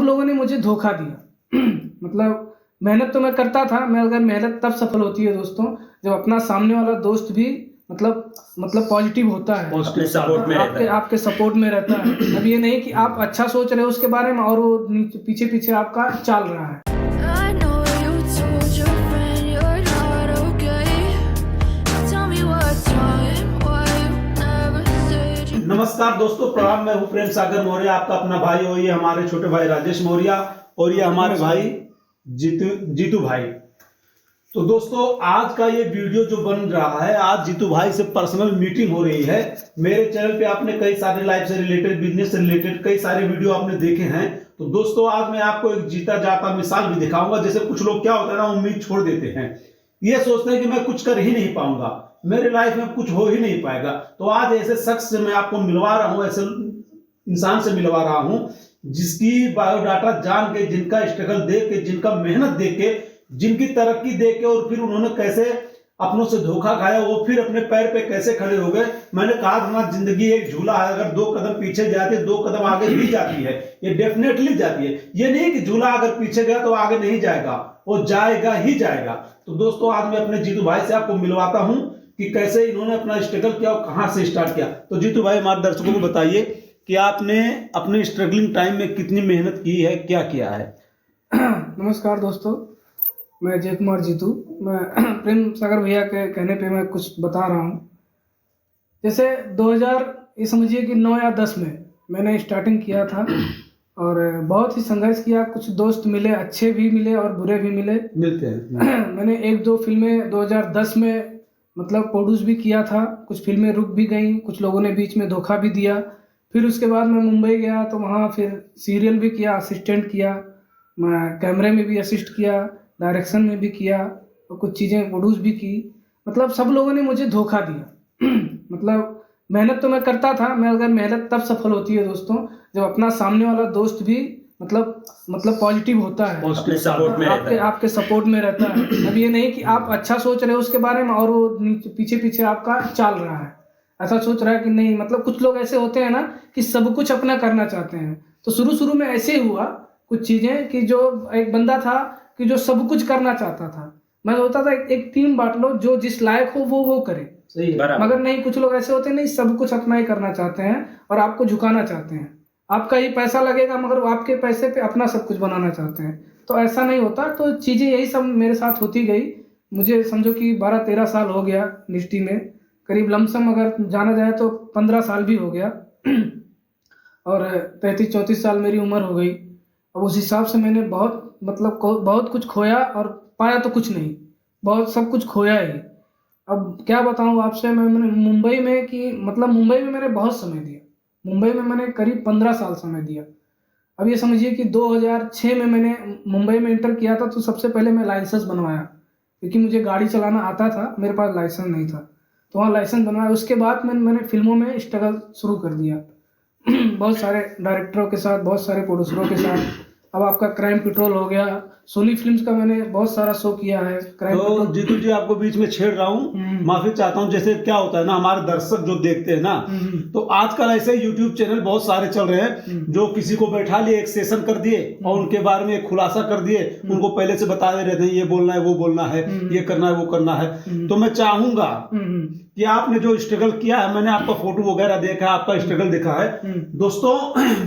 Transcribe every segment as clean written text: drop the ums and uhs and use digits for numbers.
लोगों ने मुझे धोखा दिया। मतलब मेहनत तो मैं करता था, मैं अगर मेहनत तब सफल होती है दोस्तों जब अपना सामने वाला दोस्त भी मतलब पॉजिटिव होता है, अपने सपोर्ट में रहता है। आपके सपोर्ट में रहता है। अब ये नहीं कि आप अच्छा सोच रहे हो उसके बारे में और वो पीछे पीछे आपका चाल रहा है। नमस्कार दोस्तों, प्रणाम। मैं हूं प्रेम सागर मौर्य, आपका अपना भाई। और ये हमारे छोटे भाई राजेश मौर्य और ये हमारे भाई जीतू भाई। तो दोस्तों, आज का ये वीडियो जो बन रहा है, आज जीतू भाई से पर्सनल मीटिंग हो रही है। मेरे चैनल पे आपने कई सारे लाइफ से रिलेटेड, बिजनेस से रिलेटेड कई सारे वीडियो आपने देखे हैं। तो दोस्तों, आज मैं आपको एक जीता जाता मिसाल भी दिखाऊंगा। जैसे कुछ लोग क्या होता है ना, उम्मीद छोड़ देते हैं, ये सोचते हैं कि मैं कुछ कर ही नहीं पाऊंगा, मेरे लाइफ में कुछ हो ही नहीं पाएगा। तो आज ऐसे शख्स से मैं आपको मिलवा रहा हूं, ऐसे इंसान से मिलवा रहा हूं जिसकी बायोडाटा जान के, जिनका स्ट्रगल देख के, जिनका मेहनत देख के, जिनकी तरक्की देख के, और फिर उन्होंने कैसे अपनों से धोखा खाया, वो फिर अपने पैर पे कैसे खड़े हो गए। मैंने कहा था ना, जिंदगी एक झूला है, अगर 2 कदम पीछे जाती है 2 कदम आगे भी जाती है, ये डेफिनेटली जाती है। ये नहीं कि झूला अगर पीछे गया तो आगे नहीं जाएगा, वो जाएगा ही जाएगा। तो दोस्तों, आज मैं अपने जीतू भाई से आपको मिलवाता हूं कि कैसे इन्होंने अपना स्ट्रगल किया और कहां से स्टार्ट किया। तो जीतू भाई, हमारे दर्शकों को बताइए कि आपने अपने स्ट्रगलिंग टाइम में कितनी मेहनत की है, क्या किया है। नमस्कार दोस्तों, मैं जय कुमार जीतू। मैं प्रेम सागर भैया के कहने पे मैं कुछ बता रहा हूँ। जैसे 2000 ये समझिए कि 9 या 10 में मैंने स्टार्टिंग किया था और बहुत ही संघर्ष किया। कुछ दोस्त मिले, अच्छे भी मिले और बुरे भी मिलते हैं। मैंने 1-2 फिल्में 2010 में मतलब प्रोड्यूस भी किया था। कुछ फिल्में रुक भी गई, कुछ लोगों ने बीच में धोखा भी दिया। फिर उसके बाद मैं मुंबई गया तो वहाँ फिर सीरियल भी किया, असिस्टेंट किया, मैं कैमरे में भी असिस्ट किया, डायरेक्शन में भी किया और कुछ चीज़ें प्रोड्यूस भी की। मतलब सब लोगों ने मुझे धोखा दिया। मतलब मेहनत तो मैं करता था, मैं अगर मेहनत तब सफल होती है दोस्तों जब अपना सामने वाला दोस्त भी मतलब पॉजिटिव होता है, अपने सपोर्ट में रहता है। आपके सपोर्ट में रहता है। अब ये नहीं कि आप अच्छा सोच रहे हो उसके बारे में और वो पीछे पीछे आपका चाल रहा है, ऐसा सोच रहा है कि नहीं। मतलब कुछ लोग ऐसे होते हैं ना कि सब कुछ अपना करना चाहते हैं। तो शुरू में ऐसे ही हुआ कुछ चीज़ें कि जो एक बंदा था कि जो सब कुछ करना चाहता था। मैं सोचता था एक टीम बांट लो, जो जिस लायक हो वो करे। सही है। मगर नहीं, कुछ लोग ऐसे होते हैं नहीं, सब कुछ अपना ही करना चाहते हैं और आपको झुकाना चाहते हैं। आपका ही पैसा लगेगा मगर वो आपके पैसे पे अपना सब कुछ बनाना चाहते हैं। तो ऐसा नहीं होता। तो चीज़ें यही सब मेरे साथ होती गई। मुझे समझो कि 12-13 साल हो गया इंडस्ट्री में, करीब लमसम अगर जाना जाए तो 15 साल भी हो गया और 33-34 साल मेरी उम्र हो गई। अब उस हिसाब से मैंने बहुत कुछ खोया और पाया तो कुछ नहीं, बहुत सब कुछ खोया ही। अब क्या बताऊँ आपसे, मैंने मुंबई में मैंने बहुत समय दिया। मुंबई में मैंने करीब 15 साल समय दिया। अब ये समझिए कि 2006 में मैंने मुंबई में इंटर किया था। तो सबसे पहले मैं लाइसेंस बनवाया, क्योंकि मुझे गाड़ी चलाना आता था, मेरे पास लाइसेंस नहीं था। तो वहाँ लाइसेंस बनवाया। उसके बाद मैंने फिल्मों में स्ट्रगल शुरू कर दिया। बहुत सारे डायरेक्टरों के साथ, बहुत सारे प्रोड्यूसरों के साथ। अब आपका क्राइम पेट्रोल हो गया, सोनी फिल्म्स का मैंने बहुत सारा शो किया है। तो जीतू जी, आपको बीच में छेड़ रहा हूँ, माफी चाहता हूँ। जैसे क्या होता है ना, हमारे दर्शक जो देखते हैं ना, तो आजकल ऐसे यूट्यूब चैनल बहुत सारे चल रहे हैं जो किसी को बैठा लिए, एक सेशन कर दिए और उनके बारे में एक खुलासा कर दिए। उनको पहले से बता दे रहे थे ये बोलना है, वो बोलना है, ये करना है, वो करना है। तो मैं चाहूंगा कि आपने जो स्ट्रगल किया है, मैंने आपका फोटो वगैरह देखा है, आपका स्ट्रगल देखा है। दोस्तों,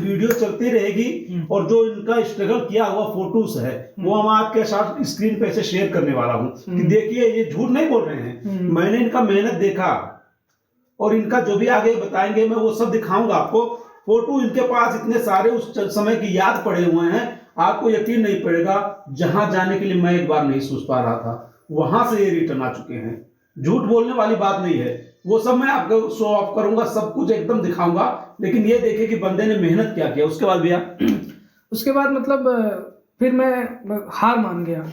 वीडियो चलती रहेगी और जो इनका स्ट्रगल किया हुआ फोटोज है वो हम आपके साथ स्क्रीन पे से शेयर करने वाला हूं कि देखिए, ये झूठ नहीं बोल रहे हैं। मैंने इनका मेहनत देखा और इनका जो भी आगे बताएंगे मैं वो सब दिखाऊंगा आपको। फोटो इनके पास इतने सारे उस समय की याद पड़े हुए हैं, आपको यकीन नहीं पड़ेगा। जहां जाने के लिए मैं एक बार नहीं सोच पा रहा था, वहां से ये रिटर्न आ चुके हैं। झूठ बोलने वाली बात नहीं है, वो सब मैं आपको शो ऑफ करूंगा, सब कुछ एकदम दिखाऊंगा। लेकिन ये देखिए कि बंदे ने मेहनत क्या किया। उसके बाद भैया, उसके बाद मतलब फिर मैं हार मान गया।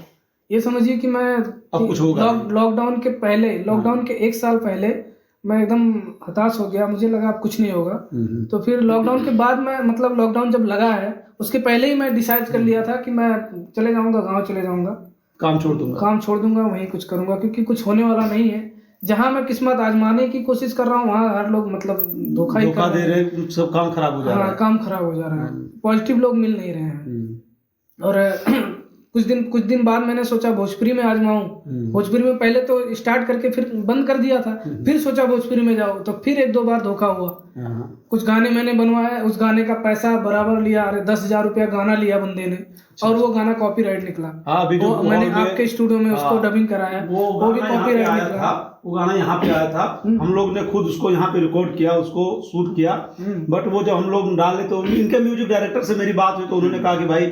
ये समझिए कि मैं अब कुछ होगा। लॉकडाउन के 1 साल पहले मैं एकदम हताश हो गया। मुझे लगा अब कुछ नहीं होगा। तो फिर लॉकडाउन के बाद मैं लॉकडाउन जब लगा है उसके पहले ही मैं डिसाइड कर लिया था कि मैं चले जाऊंगा, गाँव चले जाऊंगा, काम छोड़ दूंगा, वहीं कुछ करूंगा, क्योंकि कुछ होने वाला नहीं है। जहाँ मैं किस्मत आजमाने की कोशिश कर रहा हूँ वहाँ हर लोग मतलब धोखा ही धोखा कर दे रहे रहे हैं, सब काम खराब हो जा रहा हाँ, है। काम खराब हो जा रहा है, पॉजिटिव लोग मिल नहीं रहे हैं। और कुछ दिन बाद मैंने सोचा भोजपुरी में आजमाऊं। भोजपुरी में पहले तो स्टार्ट करके फिर बंद कर दिया था, फिर सोचा भोजपुरी में जाओ, तो फिर 1-2 बार धोखा हुआ। कुछ गाने मैंने बनवाए, उस गाने का पैसा बराबर लिया, अरे 10,000 रुपया गाना लिया बंदे ने, और वो गाना कॉपीराइट निकला। वो मैंने आपके स्टूडियो में उसको डबिंग कराया, वो भी कॉपीराइट निकला। वो गाना यहाँ पे आया था, हम लोग ने खुद उसको यहाँ पे रिकॉर्ड किया, उसको शूट किया, बट वो जब हम लोग डाले तो इनके म्यूजिक डायरेक्टर से मेरी बात हुई तो उन्होंने कहा कि भाई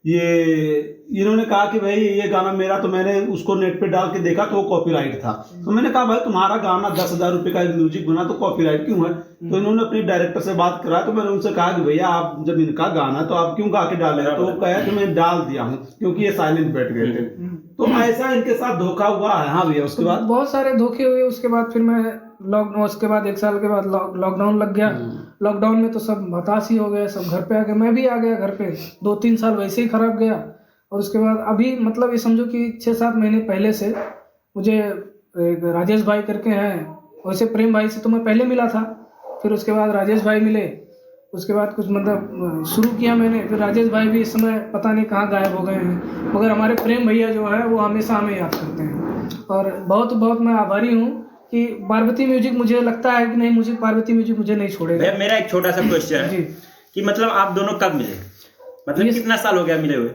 इन्होंने कहा कि भाई ये गाना मेरा, तो मैंने उसको नेट पे डाल के देखा तो वो कॉपीराइट था। तो मैंने कहा भाई तुम्हारा गाना 10,000 रुपये का एक म्यूजिक बना तो कॉपीराइट क्यों है? तो इन्होंने अपने डायरेक्टर से बात करा, तो मैंने उनसे कहा कि भैया आप जब इनका गाना तो आप क्यों गा के डाले? तो वो कहा कि मैं डाल दिया हूँ क्योंकि ये साइलेंट बैठ गए थे। तो ऐसा इनके साथ धोखा हुआ है। हाँ भैया, उसके बाद बहुत सारे धोखे हुए। उसके बाद फिर मैं उसके बाद 1 साल के बाद लॉकडाउन लग गया। लॉकडाउन में तो सब हताश ही हो गए, सब घर पे आ गए, मैं भी आ गया घर पे। 2-3 साल वैसे ही खराब गया। और उसके बाद अभी मतलब ये समझो कि 6-7 महीने पहले से मुझे एक राजेश भाई करके हैं, वैसे प्रेम भाई से तो मैं पहले मिला था, फिर उसके बाद राजेश भाई मिले, उसके बाद कुछ मतलब शुरू किया मैंने। फिर राजेश भाई भी इस समय पता नहीं कहाँ गायब हो गए हैं, मगर हमारे प्रेम भैया जो है वो हमेशा हमें याद करते हैं। और बहुत बहुत मैं आभारी हूँ कि पार्वती म्यूजिक, मुझे लगता है कि नहीं, मुझे पार्वती म्यूजिक मुझे नहीं छोड़ेगा। मेरा एक छोटा सा क्वेश्चन है कि मतलब आप दोनों कब मिले? मतलब कितना साल हो गया मिले हुए?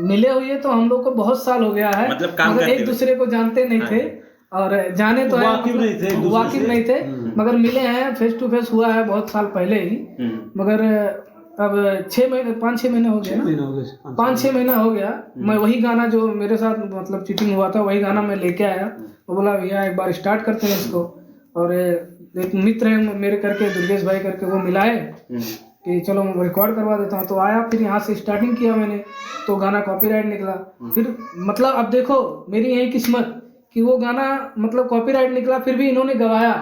मिले हुए तो हम लोग को बहुत साल हो गया है, मतलब काम मगर एक दूसरे को जानते नहीं थे, और जाने तो वाकिफ नहीं थे, मगर मिले हैं, फेस टू फेस हुआ है बहुत साल पहले ही। मगर अब 5-6 महीने हो गए ना, 5-6 महीना हो गया। मैं वही गाना जो मेरे साथ मतलब चीटिंग हुआ था, वही गाना मैं लेके आया। वो बोला भैया एक बार स्टार्ट करते हैं इसको। और एक मित्र है मेरे करके, दुर्गेश भाई करके, वो मिलाए कि चलो मैं रिकॉर्ड करवा देता हूँ। तो आया, फिर यहाँ से स्टार्टिंग किया मैंने, तो गाना कॉपीराइट निकला। फिर मतलब अब देखो मेरी यही किस्मत कि वो गाना मतलब कॉपीराइट निकला, फिर भी इन्होंने गवाया,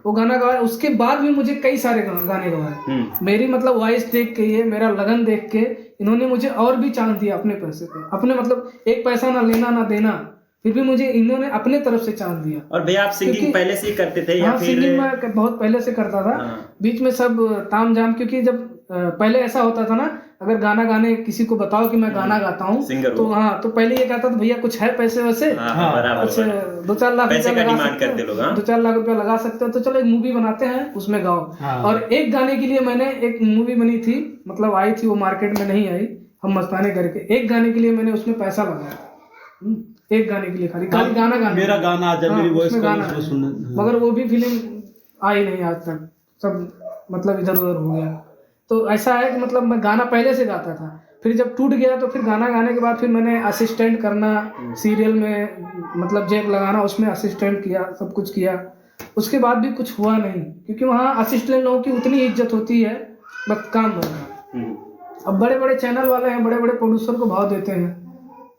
वो गाना गवाया। उसके बाद भी मुझे कई सारे गाने गवाए। मेरी मतलब वॉइस देख के, ये मेरा लगन देख के इन्होंने मुझे और भी चांस दिया अपने पैसे पे, अपने मतलब एक पैसा ना लेना ना देना, फिर भी मुझे इन्होंने अपने तरफ से चांस दिया। और भैया आप सिंगिंग पहले से ही करते थे या फिर? सिंगिंग मैं बहुत पहले से करता था। बीच में सब ताम झाम, क्योंकि जब पहले ऐसा होता था ना, अगर गाना गाने किसी को बताओ कि मैं गाना गाता हूँ, तो हाँ, तो पहले ये कहता था भैया कुछ है पैसे वैसे, कुछ 2-4 लाख रुपया लगा सकते हो, 2-4 लाख रुपया लगा सकते हो, तो चलो एक मूवी बनाते हैं उसमें गाओ। और एक गाने के लिए मैंने एक मूवी बनी थी, मतलब आई थी, वो मार्केट में नहीं आई, हम मस्ताने करके। एक गाने के लिए मैंने उसमें पैसा लगाया, एक गाने के लिए, खाली गाना मेरा गाना आ जाए, मेरी वॉइस गाना सुनने, मगर वो भी फिल्म आई नहीं आज तक, सब मतलब इधर उधर हो गया। तो ऐसा है कि मतलब मैं गाना पहले से गाता था, फिर जब टूट गया तो फिर गाना गाने के बाद फिर मैंने असिस्टेंट करना, सीरियल में मतलब जैक लगाना, उसमें असिस्टेंट किया, सब कुछ किया। उसके बाद भी कुछ हुआ नहीं, क्योंकि वहाँ असिस्टेंट लोगों की उतनी इज्जत होती है, बस काम बन रहा। अब बड़े बड़े चैनल वाले हैं, बड़े बड़े प्रोड्यूसर को भाव देते हैं,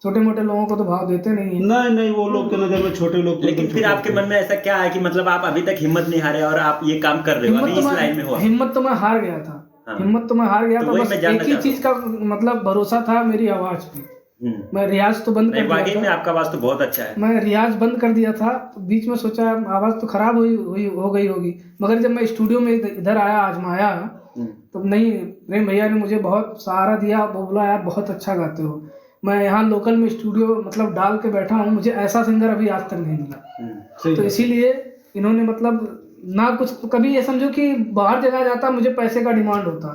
छोटे मोटे लोगों को तो भाव देते नहीं है। नहीं, वो लोग के नजर में छोटे लोग। लेकिन फिर आपके मन में ऐसा क्या है कि मतलब आप अभी तक हिम्मत नहीं हारे और आप ये काम कर रहे हो, अभी इस लाइन में हो? हिम्मत तो मैं हार गया था, हिम्मत तो मैं हार गया था, बस एक ही चीज का मतलब भरोसा था, मेरी आवाज पे। मैं रियाज तो बंद कर दिया था। में आपका आवाज तो बहुत अच्छा है। मैं रियाज बंद कर दिया था, तो बीच में सोचा आवाज तो खराब हो गई होगी, मगर जब मैं स्टूडियो में इधर आया, आजमाया, तो नहीं, प्रेम भैया ने मुझे बहुत सहारा दिया। वो बोला यार बहुत अच्छा गाते हो। मैं यहाँ लोकल में स्टूडियो मतलब डाल के बैठा हूँ, मुझे ऐसा सिंगर अभी आज तक नहीं मिला। तो इसीलिए इन्होंने मतलब ना कुछ, कभी ये समझो कि बाहर जगह जाता मुझे पैसे का डिमांड होता,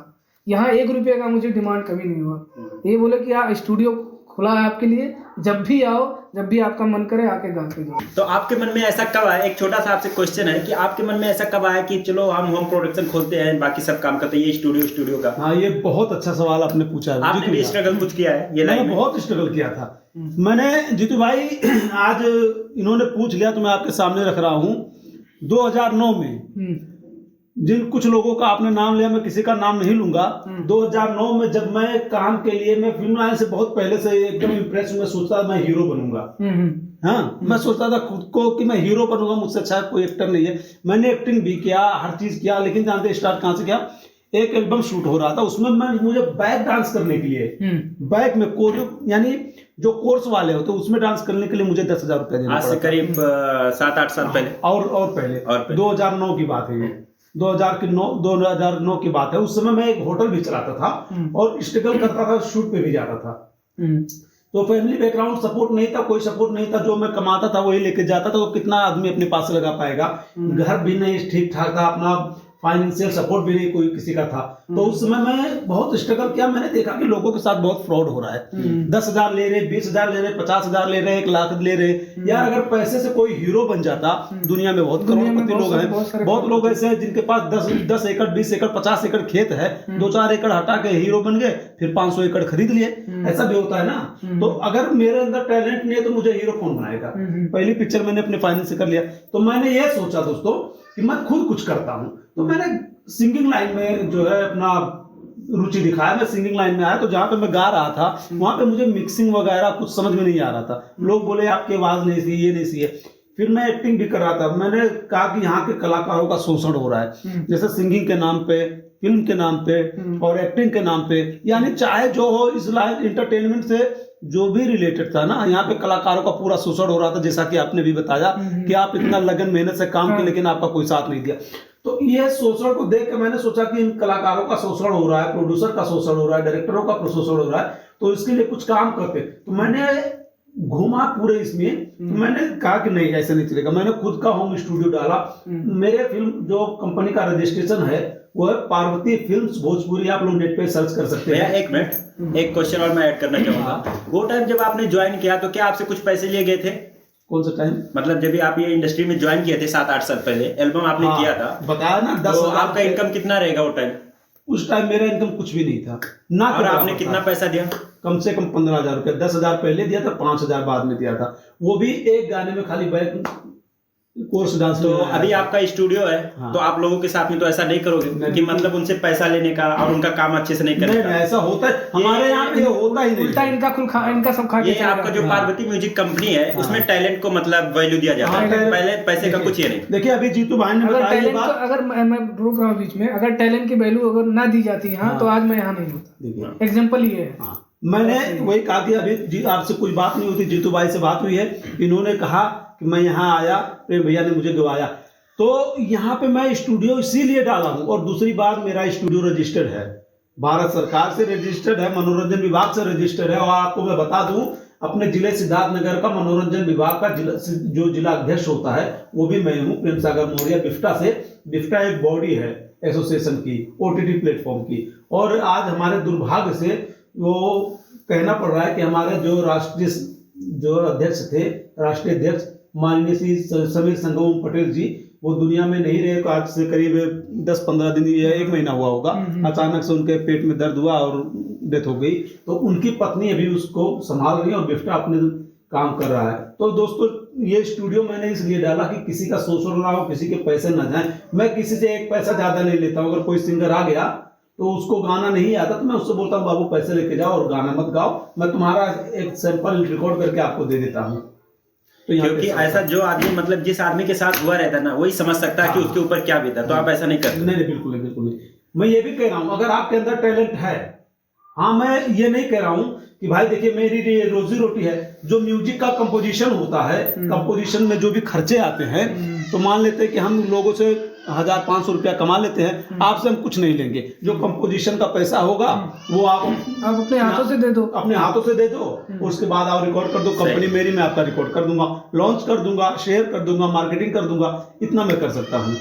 यहाँ 1 रुपये का मुझे डिमांड कभी नहीं हुआ। ये बोले कि यार स्टूडियो खुला है आपके लिए, जब भी आओ, जब भी आपका मन करे आके गा के जाओ। तो आपके मन में ऐसा कब आया, एक छोटा सा आपसे क्वेश्चन है कि आपके मन में ऐसा कब आया कि चलो हम होम प्रोडक्शन खोलते हैं, बाकी सब काम करते हैं, ये स्टूडियो का? हाँ, ये बहुत अच्छा सवाल आपने पूछा है। आपने भी स्ट्रगल कुछ किया है ये लाइन में? बहुत स्ट्रगल किया था मैंने, जीतू भाई। आज इन्होंने पूछ लिया तो मैं आपके सामने रख रहा हूँ। 2009 में जिन कुछ लोगों का आपने नाम लिया, मैं किसी का नाम नहीं लूंगा। 2009 में जब मैं काम के लिए, मैं फिल्म लाइन से बहुत पहले से एकदम इम्प्रेस हूँ, मैं सोचता था मैं हीरो बनूंगा। हाँ, मैं सोचता था खुद को कि मैं हीरो बनूंगा, मुझसे अच्छा कोई एक्टर नहीं है। मैंने एक्टिंग भी किया, हर चीज किया, लेकिन जानते स्टार्ट कहाँ से किया? एक एल्बम शूट हो रहा था, उसमें मुझे बैक डांस करने के लिए बैक में कोरियो यानी जो कोर्स वाले होते उसमें डांस करने के लिए मुझे 10,000 रुपया देना आज से करीब 7-8 साल पहले और पहले 2009 की बात है ये। 2009 की बात है। उस समय मैं एक होटल भी चलाता था और स्ट्रगल करता था, शूट पे भी जाता था। तो फैमिली बैकग्राउंड सपोर्ट नहीं था, कोई सपोर्ट नहीं था। जो मैं कमाता था वही लेके जाता था। तो कितना आदमी अपने पास लगा पाएगा? घर भी नहीं ठीक ठाक था, अपना फाइनेंशियल सपोर्ट भी नहीं कोई किसी का था। तो उस समय मैं बहुत स्ट्रगल किया। मैंने देखा कि लोगों के साथ बहुत फ्रॉड हो रहा है। 10,000 ले रहे, 20,000 ले रहे, 50,000 ले रहे, 1 लाख ले रहे। यार अगर पैसे से कोई हीरो बन जाता, दुनिया में बहुत करोड़पति लोग हैं, बहुत लोग ऐसे हैं जिनके पास 10 एकड़, 20 एकड़, 50 एकड़ खेत है, 2-4 एकड़ हटा के हीरो बन गए, फिर 500 एकड़ खरीद लिए। ऐसा भी होता है ना। तो अगर मेरे अंदर टैलेंट नहीं है तो मुझे हीरो कौन बनाएगा? पहली पिक्चर मैंने अपने फाइनेंस से कर लिया। तो मैंने ये सोचा दोस्तों कि मैं खुद कुछ करता हूं। तो मैंने सिंगिंग लाइन में जो है अपना रुचि दिखाया। मैं सिंगिंग लाइन में आया, तो जहां पे मैं गा रहा था वहां पे मुझे मिक्सिंग वगैरह कुछ समझ में नहीं आ रहा था। लोग बोले आपकी आवाज नहीं सी, ये नहीं सी है। फिर मैं एक्टिंग भी कर रहा था। मैंने कहा कि यहाँ के कलाकारों का शोषण हो रहा है, जैसे सिंगिंग के नाम पे, फिल्म के नाम पे और एक्टिंग के नाम पे, यानी चाहे जो हो इस लाइन इंटरटेनमेंट से जो भी रिलेटेड था ना, यहाँ पे कलाकारों का पूरा शोषण हो रहा था। जैसा कि आपने भी बताया कि आप इतना लगन मेहनत से काम किए लेकिन आपका कोई साथ नहीं दिया। तो ये शोषण को देख के मैंने सोचा कि इन कलाकारों का शोषण हो रहा है, प्रोड्यूसर का शोषण हो रहा है, डायरेक्टरों का शोषण हो रहा है, तो इसके लिए कुछ काम करते। तो मैंने घूमा पूरे इसमें। तो मैंने कहा कि नहीं ऐसे नहीं चलेगा। मैंने खुद का होम स्टूडियो डाला। मेरे फिल्म जो कंपनी का रजिस्ट्रेशन है वो है पार्वती फिल्म्स भोजपुरी। आप लोग नेट पे सर्च कर सकते हैं। एक मिनट, एक क्वेश्चन और मैं ऐड करना चाहूंगा। वो टाइम जब आपने ज्वाइन किया तो क्या आपसे कुछ पैसे लिए गए थे? कौन सा टाइम? मतलब जब भी आप ये इंडस्ट्री में ज्वाइन किए थे 7-8 साल पहले, एल्बम आपने किया था, बताया ना 10,000। तो आपका इनकम कितना रहेगा वो टाइम? उस टाइम मेरा इनकम कुछ भी नहीं था ना। और आपने कितना पैसा दिया? कम से कम 15,000 रुपया। 10,000 पहले दिया था, 5,000 बाद में दिया था। वो भी एक गाने में खाली बैक कोर्स डांस। तो अभी आपका स्टूडियो है, तो आप लोगों के साथ में तो ऐसा नहीं करोगे कि मतलब उनसे पैसा लेने का और उनका काम अच्छे से नहीं करने का? ऐसा होता है हमारे यहाँ पे, होता ही नहीं। उल्टा इनका सब खा के ये आपका जो पार्वती म्यूजिक कंपनी है उसमें टैलेंट को मतलब वैल्यू दिया जाता है, पहले पैसे का कुछ ये नहीं। देखिए अभी जीतू भाई ने बताया ये बात। अगर मैं रुक रहा हूँ बीच में, अगर टैलेंट की वैल्यू अगर ना दी जाती यहाँ तो आज मैं यहाँ नहीं होता। एग्जाम्पल ये है। मैंने वही कहा कि अभी आपसे कोई बात नहीं होती, जीतू भाई से बात हुई है। इन्होंने कहा कि मैं यहाँ आया, प्रेम भैया ने मुझे गवाया। तो यहाँ पे मैं स्टूडियो इसीलिए डाला हूँ। और दूसरी बात, मेरा स्टूडियो रजिस्टर्ड है, भारत सरकार से रजिस्टर्ड है, मनोरंजन विभाग से रजिस्टर्ड है। और आपको मैं बता दूं, अपने जिले सिद्धार्थनगर का मनोरंजन विभाग का जो जिला अध्यक्ष होता है वो भी मैं हूँ, प्रेम सागर मौर्य, बिफ्टा से। बिफ्टा एक बॉडी है एसोसिएशन की, OTT प्लेटफॉर्म की। और आज हमारे दुर्भाग्य से वो कहना पड़ रहा है कि हमारे जो राष्ट्रीय अध्यक्ष थे, राष्ट्रीय अध्यक्ष माननीय श्री समीर संगम पटेल जी, वो दुनिया में नहीं रहे। आज से करीब 10-15 दिन या 1 महीना हुआ होगा। अचानक से उनके पेट में दर्द हुआ और डेथ हो गई। तो उनकी पत्नी अभी उसको संभाल रही है और बिफ्टा अपने काम कर रहा है। तो दोस्तों ये स्टूडियो मैंने इसलिए डाला कि किसी का शोषण ना हो, किसी के पैसे ना जाए। मैं किसी से 1 पैसा ज्यादा नहीं लेता हूँ। अगर कोई सिंगर आ गया तो उसको गाना नहीं आता तो मैं उससे बोलता हूँ बाबू पैसे लेके जाओ और गाना मत गाओ, मैं तुम्हारा एक सैंपल रिकॉर्ड करके आपको दे देता हूँ। तो क्योंकि ऐसा जो आदमी मतलब जिस आदमी के साथ हुआ रहता है ना, वही समझ सकता है कि उसके ऊपर क्या बीता। तो आप ऐसा नहीं करते? नहीं, बिल्कुल नहीं, बिल्कुल नहीं। मैं ये भी कह रहा हूँ अगर आपके अंदर टैलेंट है, हाँ, मैं ये नहीं कह रहा हूँ कि भाई देखिए मेरी रोजी रोटी है। जो म्यूजिक का कंपोजिशन होता है, कंपोजिशन में जो भी खर्चे आते हैं, तो मान लेते हैं कि हम लोगों से 1,000-500 रुपया कमा लेते हैं, आपसे हम कुछ नहीं लेंगे। जो कंपोजिशन का पैसा होगा वो आप अपने हाथों से दे दो, अपने हाथों से दे दो। उसके बाद आप रिकॉर्ड कर दो, कंपनी मेरी, मैं आपका रिकॉर्ड कर दूंगा, लॉन्च कर दूंगा, शेयर कर दूंगा, मार्केटिंग कर दूंगा। इतना मैं कर सकता हूँ।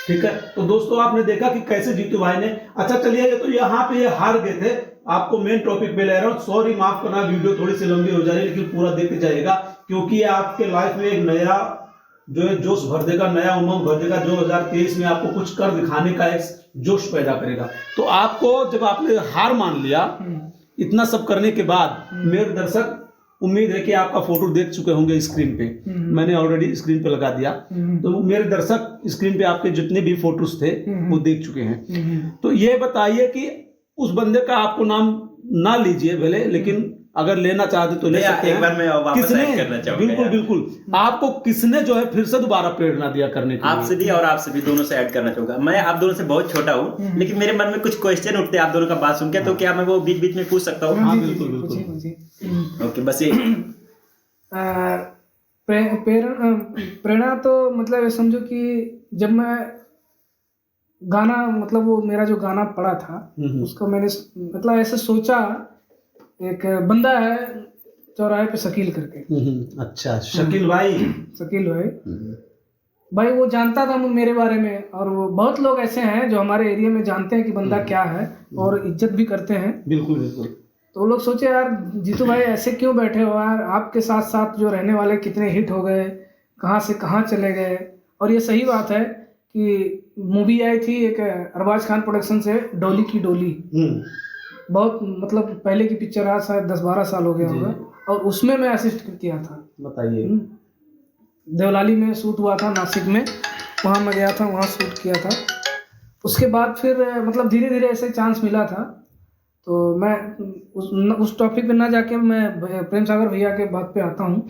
ठीक है। तो दोस्तों आपने देखा कि कैसे जीतू भाई ने, अच्छा चलिए, तो यहाँ पे ये हार गए थे। आपको मेन टॉपिक पे ले रहा हूँ, सॉरी माफ करना, वीडियो थोड़ी सी लंबी हो जाएगी लेकिन पूरा देखते जाएगा, क्योंकि ये आपके लाइफ में एक नया जो है जोश भर देगा, नया उमंग भर देगा। 2023 में आपको कुछ कर दिखाने का एक जोश पैदा करेगा। तो आपको जब आपने हार मान लिया, इतना सब करने के बाद, मेरे दर्शक उम्मीद है कि आपका फोटो देख चुके होंगे स्क्रीन पे, मैंने ऑलरेडी स्क्रीन पे लगा दिया। तो मेरे दर्शक स्क्रीन पे आपके जितने भी फोटोज थे वो देख चुके हैं। तो ये बताइए कि उस बंदे का आपको नाम ना लीजिए भले, लेकिन अगर लेना चाहते तो ले भैया, सकते एक हैं। बार मैं वापस ऐड करना चाहूंगा बिल्कुल यार। बिल्कुल, आपको किसने जो है फिर से दोबारा प्रेरणा दिया करने के लिए? आपसे भी और आपसे भी, दोनों से ऐड करना चाहूंगा। मैं आप दोनों से बहुत छोटा हूँ, लेकिन मेरे मन में कुछ क्वेश्चन उठते हैं आप दोनों का बात सुन के, तो क्या मैं वो बीच बीच में पूछ सकता हूँ? हाँ, जी, जी, बिल्कुल, जी, बिल्कुल। पूछिए, पूछिए। ओके, बस ये प्रेरणा तो मतलब ये समझो कि जब मैं गाना मतलब वो मेरा जो गाना पड़ा था उसको मैंने मतलब ऐसे सोचा, एक बंदा है चौराहे पे शकील करके, अच्छा, शकील भाई। शकील भाई वो जानता था मेरे बारे में, और वो बहुत लोग ऐसे हैं जो हमारे एरिया में जानते हैं कि बंदा क्या है और इज्जत भी करते हैं। बिल्कुल बिल्कुल। तो वो लोग सोचे यार जीतू भाई ऐसे क्यों बैठे हो यार, आपके साथ साथ जो रहने वाले कितने हिट हो गए, कहाँ से कहाँ चले गए। और ये सही बात है कि मूवी आई थी एक अरबाज खान प्रोडक्शन से, डोली की डोली, बहुत मतलब पहले की पिक्चर आज शायद 10-12 साल हो गया होगा, और उसमें मैं असिस्ट किया था। बताइए। देवलाली में शूट हुआ था नासिक में, वहाँ मैं गया था, वहाँ शूट किया था। उसके बाद फिर मतलब धीरे धीरे ऐसे चांस मिला था, तो मैं उस टॉपिक पे ना जाके मैं प्रेम सागर भैया के बात पे आता हूँ।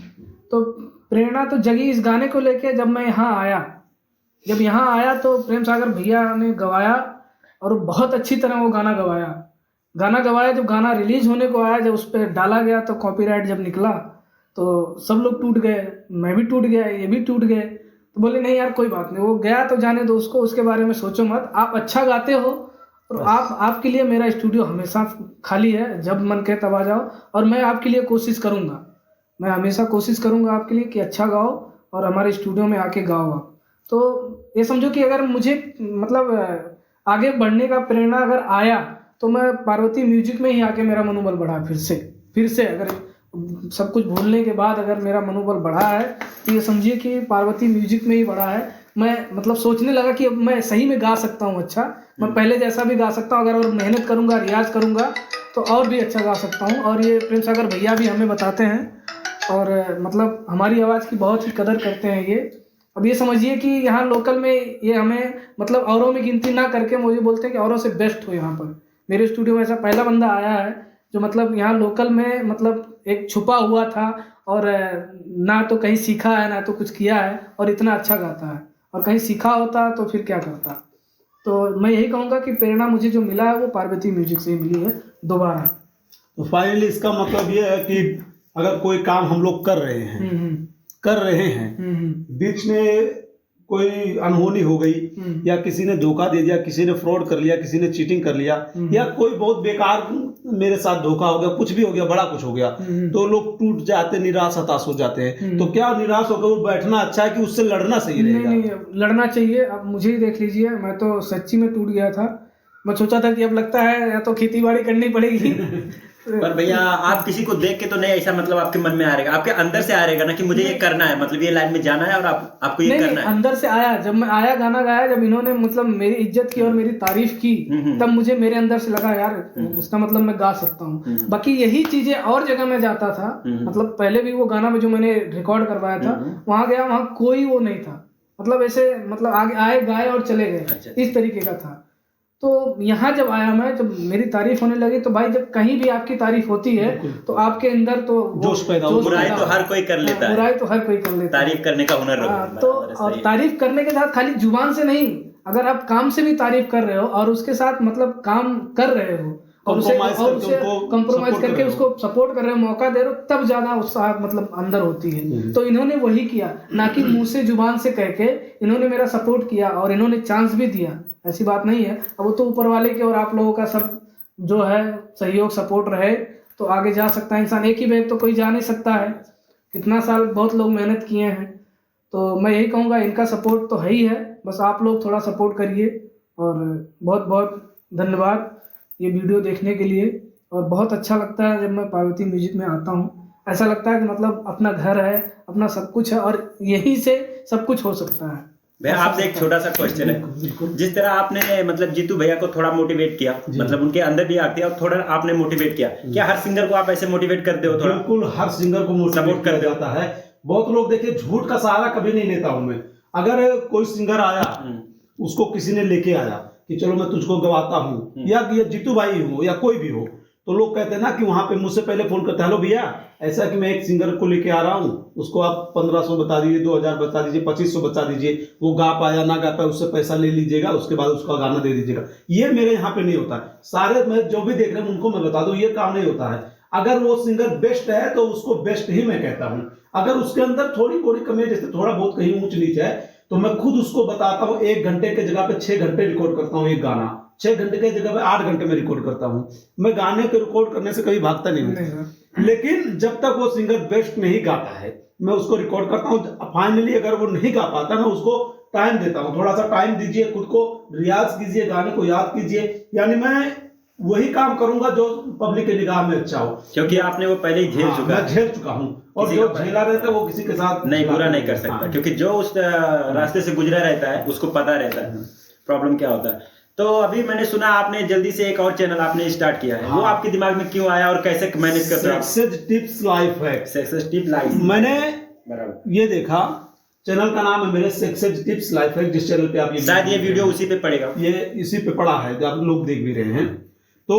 तो प्रेरणा तो जगी इस गाने को लेके, जब मैं यहाँ आया, जब यहाँ आया तो प्रेम सागर भैया ने गवाया, और बहुत अच्छी तरह वो गाना गवाया। जब गाना रिलीज होने को आया, जब उस पर डाला गया तो कॉपीराइट जब निकला तो सब लोग टूट गए, मैं भी टूट गया, ये भी टूट गए। तो बोले नहीं यार कोई बात नहीं, वो गया तो जाने दो उसको, उसके बारे में सोचो मत, आप अच्छा गाते हो और आपके लिए मेरा स्टूडियो हमेशा खाली है, जब मन करे तब आ जाओ, और मैं आपके लिए कोशिश करूँगा, मैं हमेशा कोशिश करूँगा आपके लिए कि अच्छा गाओ और हमारे स्टूडियो में आके गाओ आप। तो ये समझो कि अगर मुझे मतलब आगे बढ़ने का प्रेरणा अगर आया तो मैं पार्वती म्यूजिक में ही आके मेरा मनोबल बढ़ा, फिर से अगर सब कुछ भूलने के बाद अगर मेरा मनोबल बढ़ा है तो ये समझिए कि पार्वती म्यूजिक में ही बढ़ा है। मैं मतलब सोचने लगा कि अब मैं सही में गा सकता हूँ अच्छा, मैं पहले जैसा भी गा सकता हूँ, अगर और मेहनत करूँगा, रियाज करूँगा तो और भी अच्छा गा सकता हूँ। और ये प्रेम सागर भैया भी हमें बताते हैं, और मतलब हमारी आवाज़ की बहुत ही कदर करते हैं ये। अब ये समझिए कि यहाँ लोकल में ये हमें मतलब औरों में गिनती ना करके मुझे बोलते हैं कि औरों से बेस्ट हो यहाँ पर। मेरे स्टूडियो में ऐसा पहला बंदा आया है जो मतलब यहाँ लोकल में मतलब एक छुपा हुआ था, और ना तो कहीं सीखा है ना तो कुछ किया है, और इतना अच्छा गाता है। और कहीं सीखा होता तो फिर क्या करता। तो मैं यही कहूँगा कि प्रेरणा मुझे जो मिला है वो पार्वती म्यूजिक से ही मिली है दोबारा। तो फाइनली इसका मतलब ये है कि अगर कोई काम हम लोग कर रहे हैं बीच में कोई अनहोनी हो गई, या किसी ने धोखा दे दिया, किसी ने फ्रॉड कर लिया, किसी ने चीटिंग कर लिया, या कोई बहुत बेकार मेरे साथ धोखा हो गया, कुछ भी हो गया, बड़ा कुछ हो गया, तो लोग टूट जाते, निराश हताश हो जाते हैं। तो क्या निराश होकर वो बैठना अच्छा है कि उससे लड़ना सही रहेगा? नहीं, लड़ना चाहिए। अब मुझे ही देख लीजिए, मैं तो सच्ची में टूट गया था। मैं सोचा था कि अब लगता है या तो खेती बाड़ी करनी पड़ेगी। पर भैया आप किसी को देख के तो नहीं ऐसा मतलब आपके मन में आ रहेगा, आपके अंदर से आ रहेगा ना कि मुझे ये करना है, मतलब ये लाइन में जाना है और आपको ये करना है। अंदर से आया, जब मैं आया गाना गाया, जब इन्होंने मतलब मेरी इज्जत की और मेरी तारीफ की, तब मुझे मेरे अंदर से लगा यार इसका मतलब मैं गा सकता हूँ। बाकी यही चीजें और जगह में जाता था, मतलब पहले भी वो गाना में जो मैंने रिकॉर्ड करवाया था वहां गया, वहां कोई वो नहीं था, मतलब ऐसे मतलब आगे आए गाए और चले गए, इस तरीके का था। तो यहाँ जब आया मैं, जब मेरी तारीफ होने लगी, तो भाई जब कहीं भी आपकी तारीफ होती है तो आपके अंदर तो जोश पैदा होता है। बुराई तो हर कोई कर लेता है, बुराई तो हर कोई कर लेता है, तारीफ करने का हुनर तो और तारीफ करने के साथ खाली जुबान से नहीं, अगर आप काम से भी तारीफ कर रहे हो और उसके साथ मतलब काम कर रहे हो और उसे कंप्रोमाइज करके उसको सपोर्ट कर रहे हो, मौका दे रहे हो, तब ज्यादा उत्साह मतलब अंदर होती है। तो इन्होंने वही किया, ना कि मुंह से जुबान से कह के, इन्होंने मेरा सपोर्ट किया और इन्होंने चांस भी दिया, ऐसी बात नहीं है। अब वो तो ऊपर वाले के और आप लोगों का सब जो है सहयोग सपोर्ट रहे तो आगे जा सकता है इंसान। एक ही बैग तो कोई जा नहीं सकता है, कितना साल बहुत लोग मेहनत किए हैं। तो मैं यही कहूँगा इनका सपोर्ट तो है ही है, बस आप लोग थोड़ा सपोर्ट करिए। और बहुत बहुत धन्यवाद ये वीडियो देखने के लिए। और बहुत अच्छा लगता है जब मैं पार्वती म्यूजिक में आता हूँ, ऐसा लगता है कि मतलब अपना घर है, अपना सब कुछ है और यहीं से सब कुछ हो सकता है। भैया आपसे एक छोटा सा क्वेश्चन है, जिस तरह आपने मतलब जीतू भैया को थोड़ा मोटिवेट किया, मतलब उनके अंदर भी आती है और थोड़ा आपने मोटिवेट किया, क्या हर सिंगर को आप ऐसे मोटिवेट करते हो? थोड़ा बिल्कुल, हर सिंगर को मोटिवेट कर जाता है। बहुत लोग देखिए झूठ का सहारा कभी नहीं लेता हूं मैं। अगर कोई सिंगर आया, उसको किसी ने लेके आया कि चलो मैं तुझको गवाता हूँ, या जीतू भाई हो या कोई भी हो, तो लोग कहते हैं ना कि वहां पे मुझसे पहले फोन करते हैं, हेलो भैया ऐसा कि मैं एक सिंगर को लेके आ रहा हूँ, उसको आप 1500 बता दीजिए, 2000 बता दीजिए, 2500 बता दीजिए, वो गा पाया ना गा पाया उससे पैसा ले लीजिएगा, उसके बाद उसका गाना दे दीजिएगा। ये मेरे यहाँ पे नहीं होता है। सारे मैं जो भी देख रहे हैं उनको मैं बता दूं, ये काम नहीं होता है। अगर वो सिंगर बेस्ट है तो उसको बेस्ट ही मैं कहता हूँ। अगर उसके अंदर थोड़ी थोड़ी कमी है, जैसे थोड़ा बहुत कहीं ऊंच नीच है, तो मैं खुद उसको बताता हूँ। 1 घंटे के जगह पे 6 घंटे रिकॉर्ड करता हूँ एक गाना, 6 घंटे की जगह पे 8 घंटे में रिकॉर्ड करता हूँ। मैं गाने को रिकॉर्ड करने से कभी भागता नहीं हूँ, लेकिन जब तक वो सिंगर बेस्ट नहीं गाता है मैं उसको रिकॉर्ड करता हूँ। फाइनली अगर वो नहीं गा पाता मैं उसको टाइम देता हूँ, थोड़ा सा टाइम दीजिए, खुद को रियाज कीजिए, गाने को याद कीजिए। यानी मैं वही काम करूंगा जो पब्लिक के निगाह में अच्छा हो, क्योंकि आपने वो पहले ही झेल चुका मैं है। झेल चुका हूँ। और जो झेला रहता है वो किसी के साथ नहीं बुरा नहीं कर सकता, क्योंकि जो उस रास्ते से गुजरा रहता है उसको पता रहता है प्रॉब्लम क्या होता है। तो अभी मैंने सुना आपने जल्दी से एक और चैनल आपने स्टार्ट किया है, वो आपके दिमाग में क्यों आया और कैसे मैनेज करते हो? सक्सेस टिप्स लाइफ है। Success tip life. मैंने बराबर ये देखा, चैनल का नाम है मेरे सक्सेस टिप्स लाइफ है, जिस चैनल पे आप शायद ये वीडियो उसी पे पड़ेगा, ये इसी पे पड़ा है जो आप लोग देख भी रहे हैं। तो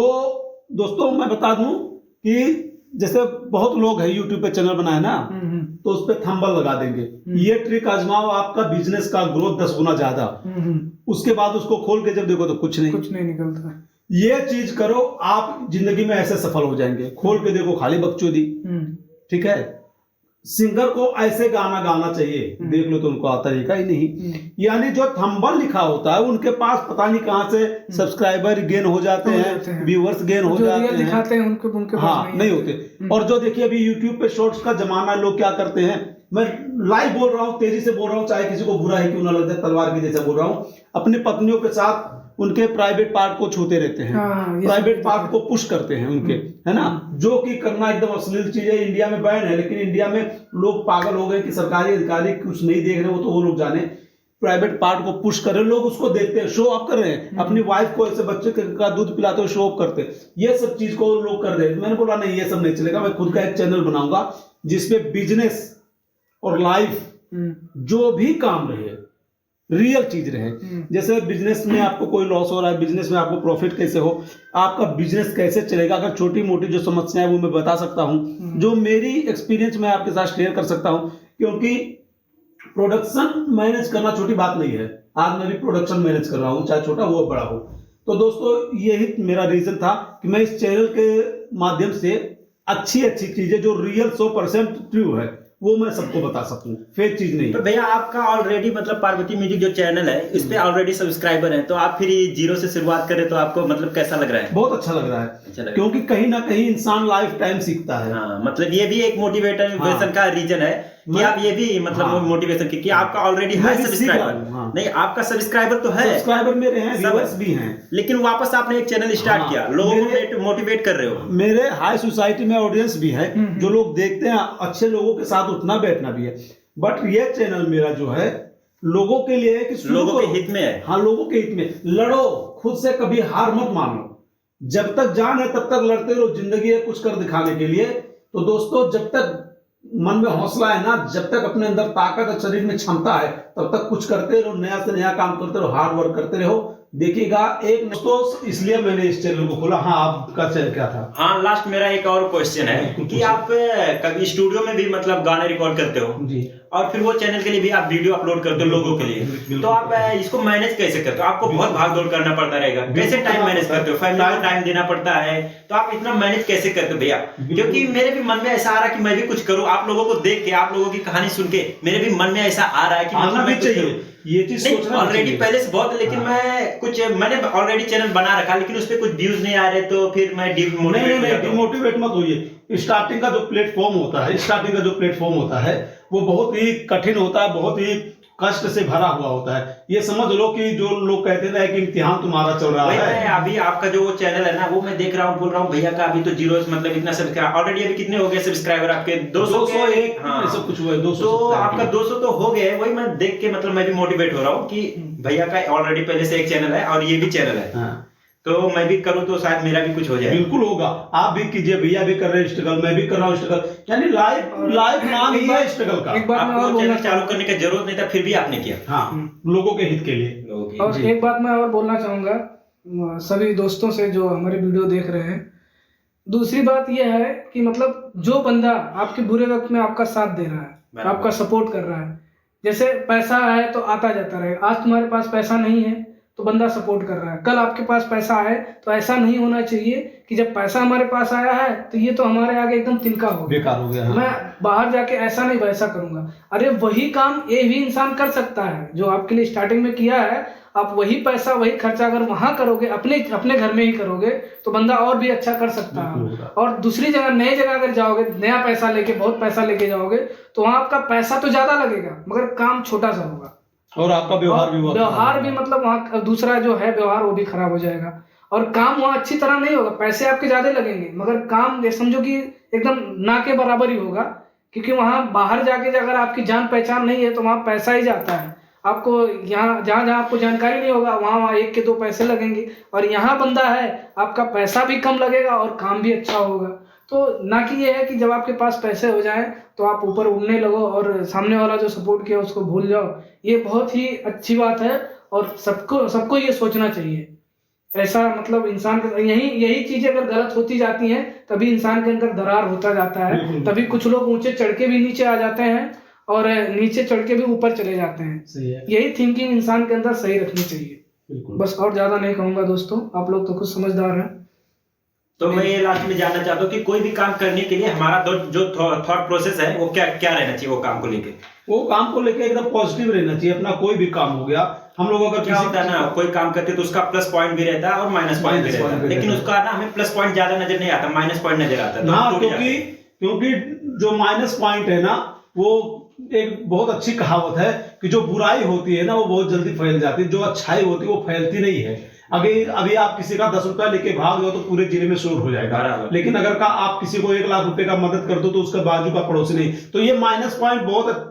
दोस्तों मैं बता दूं कि जैसे बहुत लोग हैं यूट्यूब पे चैनल बनाए ना, तो उस पे थंबनेल लगा देंगे, ये ट्रिक आजमाओ आपका बिजनेस का ग्रोथ 10 गुना ज्यादा। उसके बाद उसको खोल के जब देखो तो कुछ नहीं निकलता। ये चीज करो आप जिंदगी में ऐसे सफल हो जाएंगे। खोल के देखो खाली बकचोदी। ठीक है, सिंगर को ऐसे गाना गाना चाहिए, देख लो तो उनको आता तरीका ही नहीं। यानी जो थंबनेल लिखा होता है उनके पास पता नहीं कहां से सब्सक्राइबर गेन हो जाते हैं, व्यूअर्स गेन हो जाते हैं, दिखाते हैं उनके हाँ नहीं होते। और जो देखिए अभी यूट्यूब पे शॉर्ट्स का जमाना है, लोग क्या करते हैं, मैं लाइव बोल रहा हूँ, तेजी से बोल रहा हूँ, चाहे किसी को बुरा ही क्यों ना लग जाए, तलवार की जैसे बोल रहा हूँ, अपनी पत्नियों के साथ उनके प्राइवेट पार्ट को छूते रहते हैं, प्राइवेट पार्ट को पुश करते हैं उनके, है ना, जो कि करना एकदम अश्लील चीज है। इंडिया में बैन है, लेकिन इंडिया में लोग पागल हो गए कि सरकारी अधिकारी कुछ नहीं देख रहे, वो तो वो लोग जाने। प्राइवेट पार्ट को पुश कर रहे, लोग उसको देखते हैं, शो ऑफ कर रहे हैं, अपनी वाइफ को ऐसे बच्चे का दूध पिलाते हुए शो ऑफ करते, ये सब चीज को लोग कर रहे हैं। मैंने बोला नहीं, ये सब नहीं चलेगा, मैं खुद का एक चैनल बनाऊंगा जिसपे बिजनेस और लाइफ जो भी काम रहे, रियल चीज रहे। जैसे बिजनेस में आपको कोई लॉस हो रहा है, बिजनेस में आपको प्रॉफिट कैसे हो, आपका बिजनेस कैसे चलेगा, अगर छोटी मोटी जो समस्याएं वो मैं बता सकता हूं, जो मेरी एक्सपीरियंस में आपके साथ शेयर कर सकता हूं। क्योंकि प्रोडक्शन मैनेज करना छोटी बात नहीं है, आज मैं भी प्रोडक्शन मैनेज कर रहा हूं, चाहे छोटा हो बड़ा हो। तो दोस्तों यही मेरा रीजन था कि मैं इस चैनल के माध्यम से अच्छी अच्छी चीजें जो रियल 100% ट्रू है वो मैं सबको बता सकूं, फेक चीज नहीं। तो भैया आपका ऑलरेडी मतलब पार्वती म्यूजिक जो चैनल है इस पे ऑलरेडी सब्सक्राइबर हैं, तो आप फिर जीरो से शुरुआत करें तो आपको मतलब कैसा लग रहा है? बहुत अच्छा लग रहा है, अच्छा लग क्योंकि कहीं ना कहीं इंसान लाइफ टाइम सीखता है। हाँ, मतलब ये भी एक मोटिवेशन का रीजन है कि आप ये भी मतलब मोटिवेशन की कि आपका ऑलरेडी है सब्सक्राइबर। नहीं, आपका सब्सक्राइबर तो है, सब्सक्राइबर मेरे हैं, व्यूअर्स भी हैं, लेकिन वापस आपने एक चैनल स्टार्ट किया, लोगों को मोटिवेट कर रहे हो। मेरे हाई सोसाइटी में ऑडियंस भी है, जो लोग देखते हैं, अच्छे लोगों के साथ उठना बैठना भी है। बट ये चैनल मेरा जो है लोगों के लिए है, कि लोगों के हित में है। हाँ, लोगों के हित में लड़ो, खुद से कभी हार मत मानो, जब तक जान है तब तक लड़ते रहो, जिंदगी है कुछ कर दिखाने के लिए। तो दोस्तों जब तक मन में हौसला है ना, जब तक अपने अंदर ताकत और शरीर में क्षमता है, तब तक कुछ करते रहो, नया से नया काम करते रहो, हार्ड वर्क करते रहो। देखिएगा एक दोस्तों, इसलिए मैंने इस चैनल को खोला। हाँ, आपका चैनल क्या था? हाँ, लास्ट मेरा एक और क्वेश्चन है कि आप कभी स्टूडियो में भी मतलब गाने रिकॉर्ड करते हो जी, और फिर वो चैनल के लिए भी आप वीडियो अपलोड करते हो लोगों के लिए, तो आप इसको मैनेज कैसे करते हो? आपको बहुत भाग दौड़ करना पड़ता रहेगा, कैसे टाइम मैनेज करते हो? फैमिली को टाइम देना पड़ता है, तो आप इतना मैनेज कैसे करते हो भैया? क्योंकि मेरे भी मन में ऐसा आ रहा है कि मैं भी कुछ करूं, आप लोगों को देख के, आप लोगों की कहानी सुन के मेरे भी मन में ऐसा आ रहा है कि आना भी चाहिए, ये चीज सोचना ऑलरेडी पहले से बहुत, लेकिन मैंने ऑलरेडी चैनल बना रखा, लेकिन उस पर कुछ व्यूज नहीं आ रहे, तो फिर मैं डिमोटिवेट मत होइए। स्टार्टिंग का जो प्लेटफॉर्म होता है वो बहुत ही कठिन होता है, बहुत ही कष्ट से भरा हुआ होता है। ये समझ लो कि जो लोग कहते हैं कि इम्तिहान तुम्हारा चल रहा है। अभी आपका जो वो चैनल है ना, वो मैं देख रहा हूँ, बोल रहा हूँ भैया का अभी तो जीरो, मतलब इतना सब्सक्राइबर ऑलरेडी, अभी कितने हो गए सब्सक्राइबर आपके? 201। हाँ, सब कुछ हुआ है, 200। तो आपका 200 तो हो गए। वही मैं देख के मतलब मैं भी मोटिवेट हो रहा हूँ कि भैया का ऑलरेडी पहले से एक चैनल है और ये भी चैनल है। हाँ, तो मैं भी करूँ तो शायद मेरा भी कुछ हो जाए। बिल्कुल होगा, आप भी कीजिए, भैया भी कर रहे हैं स्ट्रगल, मैं भी कर रहा हूँ स्ट्रगल, यानी लाइफ नाम ही है स्ट्रगल का। आपको चैनल चालू करने की जरूरत नहीं था, फिर भी आपने किया। हाँ, लोगों के हित के लिए। और एक बात मैं और बोलना चाहूंगा सभी दोस्तों से जो हमारे वीडियो देख रहे हैं, दूसरी बात यह है कि मतलब जो बंदा आपके बुरे वक्त में आपका साथ दे रहा है, बराबर। आपका सपोर्ट कर रहा है, जैसे पैसा है तो आता जाता रहेगा, आज तुम्हारे पास पैसा नहीं है तो बंदा सपोर्ट कर रहा है, कल आपके पास पैसा है, तो ऐसा नहीं होना चाहिए कि जब पैसा हमारे पास आया है तो ये तो हमारे आगे एकदम तिनका हो गया, बेकार हो गया। हाँ। मैं बाहर जाके ऐसा नहीं वैसा करूंगा। अरे वही काम ये भी इंसान कर सकता है जो आपके लिए स्टार्टिंग में किया है, आप वही पैसा वही खर्चा अगर वहां करोगे, अपने घर में ही करोगे, तो बंदा और भी अच्छा कर सकता है। और दूसरी जगह नई जगह अगर जाओगे, नया पैसा लेके, बहुत पैसा लेके जाओगे, तो वहां आपका पैसा तो ज्यादा लगेगा मगर काम छोटा सा होगा, और आपका व्यवहार भी मतलब वहाँ दूसरा जो है व्यवहार वो भी खराब हो जाएगा, और काम वहाँ अच्छी तरह नहीं होगा। पैसे आपके ज्यादा लगेंगे मगर काम ये समझो कि एकदम ना के बराबर ही होगा, क्योंकि वहाँ बाहर जाके अगर आपकी जान पहचान नहीं है तो वहाँ पैसा ही जाता है। आपको यहाँ जहाँ आपको जानकारी नहीं होगा वहाँ 1 के 2 पैसे लगेंगे, और यहाँ बंदा है आपका पैसा भी कम लगेगा और काम भी अच्छा होगा। तो ना कि ये है कि जब आपके पास पैसे हो जाएं तो आप ऊपर उड़ने लगो और सामने वाला जो सपोर्ट किया उसको भूल जाओ, ये बहुत ही अच्छी बात है और सबको ये सोचना चाहिए। ऐसा मतलब इंसान के यही चीजें अगर गलत होती जाती हैं तभी इंसान के अंदर दरार होता जाता है, तभी कुछ लोग ऊंचे चढ़ के भी नीचे आ जाते हैं और नीचे चढ़ के भी ऊपर चले जाते हैं। सही है। यही थिंकिंग इंसान के अंदर सही रखनी चाहिए। बस और ज्यादा नहीं कहूंगा दोस्तों, आप लोग तो खुद समझदार हैं। तो मैं ये लास्ट में जानना चाहता हूँ कि कोई भी काम करने के लिए हमारा जो थॉट प्रोसेस है वो क्या क्या रहना चाहिए, वो काम को लेके? वो काम को लेके एकदम पॉजिटिव रहना चाहिए। अपना कोई भी काम हो गया, हम लोग अगर क्या होता है ना, कोई काम करते तो उसका प्लस पॉइंट भी रहता है और माइनस पॉइंट भी रहता है, लेकिन उसका ना हमें प्लस पॉइंट ज्यादा नजर नहीं आता, माइनस पॉइंट नजर आता है। हाँ, क्योंकि जो माइनस पॉइंट है ना, वो एक बहुत अच्छी कहावत है कि जो बुराई होती है ना वो बहुत जल्दी फैल जाती है, जो अच्छाई होती है वो फैलती नहीं है। अभी आप किसी का 10 रुपया लेके भाग जाओ तो पूरे जिले में शोर हो जाएगा, लेकिन अगर आप किसी को 1 लाख रुपए का मदद कर दो तो उसका बाजू का पड़ोसी नहीं। तो ये माइनस पॉइंट बहुत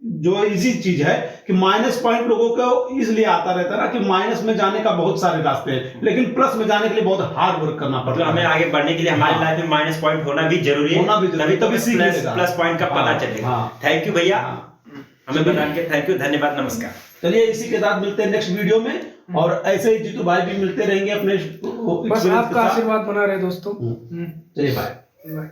जो इजी चीज है कि माइनस पॉइंट लोगों को इसलिए आता रहता है ना कि माइनस में जाने का बहुत सारे रास्ते हैं, लेकिन प्लस में जाने के लिए बहुत हार्ड वर्क करना पड़ता है। हमें आगे बढ़ने के लिए हमारी लाइफ में माइनस पॉइंट होना भी जरूरी है, तभी प्लस पॉइंट का पता चलेगा। थैंक यू भैया, हमें बता के थैंक यू, धन्यवाद, नमस्कार। चलिए इसी के साथ मिलते हैं नेक्स्ट वीडियो में, और ऐसे ही जीतू भाई भी मिलते रहेंगे अपने, बस आपका आशीर्वाद बना रहे दोस्तों। चलिए बाय।